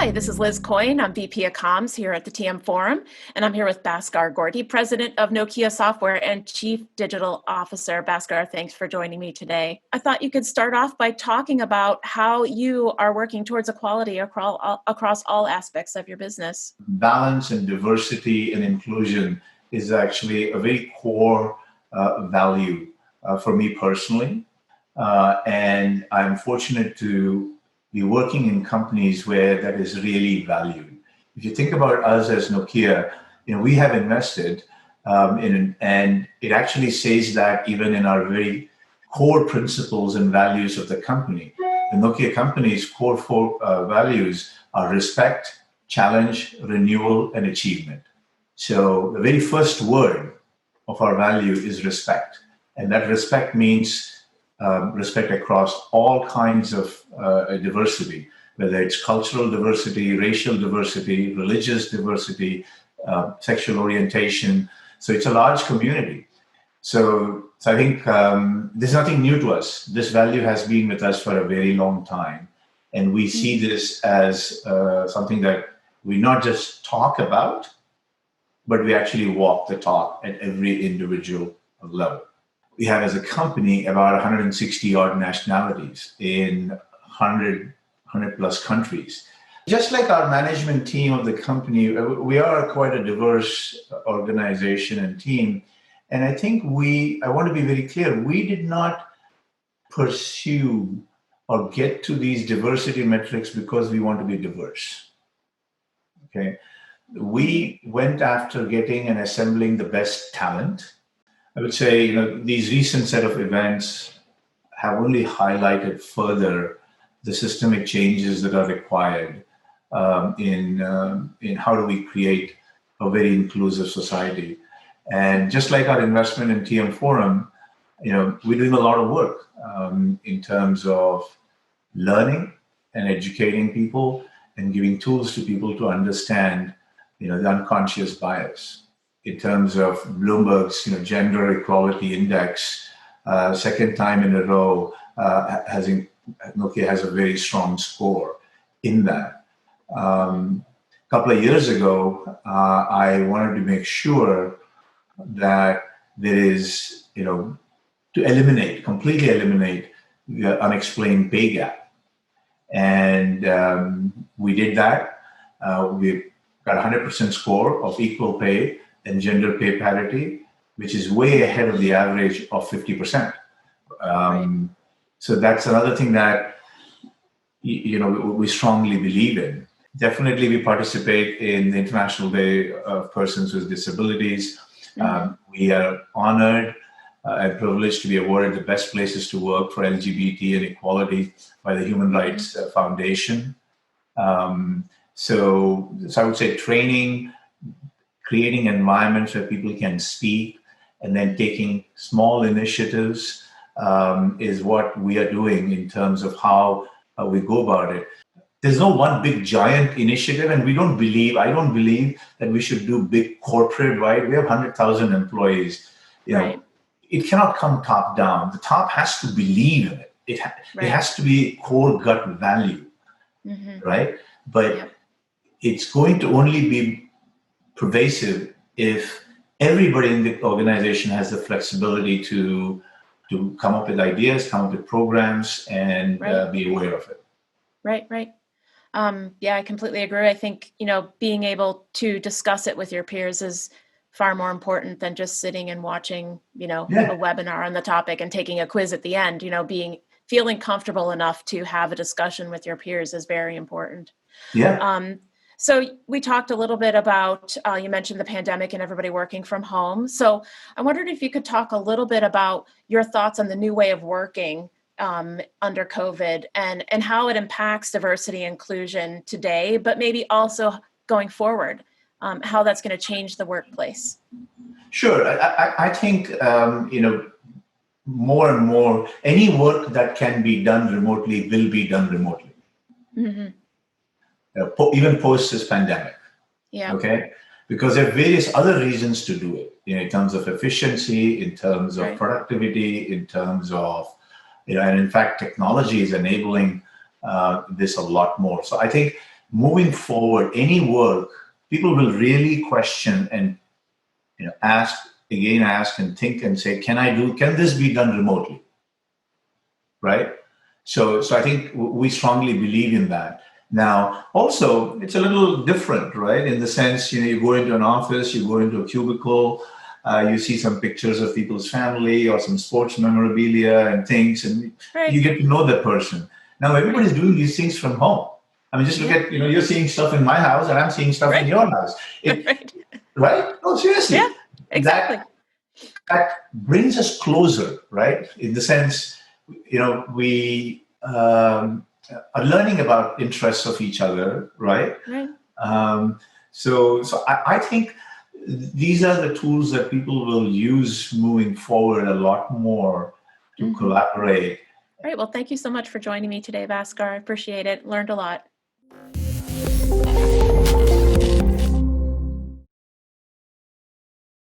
Hi, this is Liz Coyne. I'm VP of Comms here at the TM Forum, and I'm here with Bhaskar Ghorti, President of Nokia Software and Chief Digital Officer. Bhaskar, thanks for joining me today. I thought you could start off by talking about how you are working towards equality across all aspects of your business. Balance and diversity and inclusion is actually a very core value for me personally. And I'm fortunate to be working in companies where that is really valued. If you think about us as Nokia, we have invested and it actually says that even in our very core principles and values of the company. The Nokia company's core four values are respect, challenge, renewal, and achievement. So the very first word of our value is respect. And that respect means respect across all kinds of diversity, whether it's cultural diversity, racial diversity, religious diversity, sexual orientation. So it's a large community. So I think there's nothing new to us. This value has been with us for a very long time. And we see this as something that we not just talk about, but we actually walk the talk at every individual level. We have as a company about 160 odd nationalities in 100 plus countries. Just like our management team of the company, we are quite a diverse organization and team. And I think I want to be very clear, we did not pursue or get to these diversity metrics because we want to be diverse. Okay. We went after getting and assembling the best talent. I would say, these recent set of events have only highlighted further the systemic changes that are required in how do we create a very inclusive society. And just like our investment in TM Forum, we're doing a lot of work in terms of learning and educating people and giving tools to people to understand, the unconscious bias. In terms of Bloomberg's, Gender Equality Index, second time in a row, Nokia has a very strong score in that. A couple of years ago, I wanted to make sure that there is, to completely eliminate the unexplained pay gap. And we did that. We got a 100% score of equal pay and gender pay parity, which is way ahead of the average of 50%. So that's another thing that, we strongly believe in. Definitely we participate in the International Day of Persons with Disabilities. We are honored and privileged to be awarded the best places to work for LGBT and equality by the Human Rights Foundation. So I would say training, creating environments where people can speak, and then taking small initiatives is what we are doing in terms of how we go about it. There's no one big giant initiative, and I don't believe that we should do big corporate, right? We have 100,000 employees. Right. It cannot come top down. The top has to believe in it. It has to be core gut value, right? But it's going to only be pervasive if everybody in the organization has the flexibility to come up with ideas, come up with programs, and be aware of it. Right. I completely agree. I think, being able to discuss it with your peers is far more important than just sitting and watching, a webinar on the topic and taking a quiz at the end. Feeling comfortable enough to have a discussion with your peers is very important. Yeah. So we talked a little bit about, you mentioned the pandemic and everybody working from home. So I wondered if you could talk a little bit about your thoughts on the new way of working under COVID and how it impacts diversity and inclusion today, but maybe also going forward, how that's going to change the workplace. Sure. I think, more and more, any work that can be done remotely will be done remotely. Even post this pandemic. Yeah. Okay. Because there are various other reasons to do it, in terms of efficiency, in terms of productivity, in terms of, and in fact, technology is enabling this a lot more. So I think moving forward, any work, people will really question and ask and think and say, can this be done remotely? Right? So I think we strongly believe in that. Now, also, it's a little different, right? In the sense, you go into an office, you go into a cubicle, you see some pictures of people's family or some sports memorabilia and things, and you get to know that person. Now, everybody's doing these things from home. I mean, just look at, you're seeing stuff in my house and I'm seeing stuff in your house. Right? No, seriously. Yeah, exactly. That brings us closer, right? In the sense, we are learning about interests of each other, right? So I think these are the tools that people will use moving forward a lot more to collaborate. Great. Well, thank you so much for joining me today, Bhaskar. I appreciate it. Learned a lot.